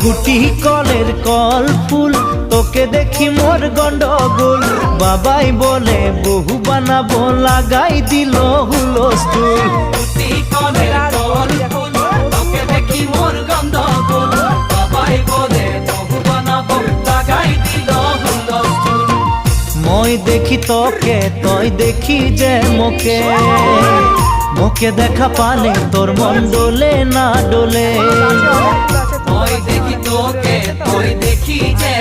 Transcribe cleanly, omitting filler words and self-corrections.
গুটি কলের কল ফুল, তোকে দেখি মোর গন্ডগোল। বাবাই বলে বহু বানাবো, লাগাই দিল হুলস্থুল। গুটি কলের কল ফুল, তোকে দেখি মোর গন্ডগোল। বাবাই বলে বহু বানাবো, লাগাই দিল হুলস্থুল। মই দেখি তোকে, তই দেখি যে মোকে, মোকে দেখা পালে তোর মন ডোলে না ডোলে। মই দেখি তোকে, তুই দেখি যে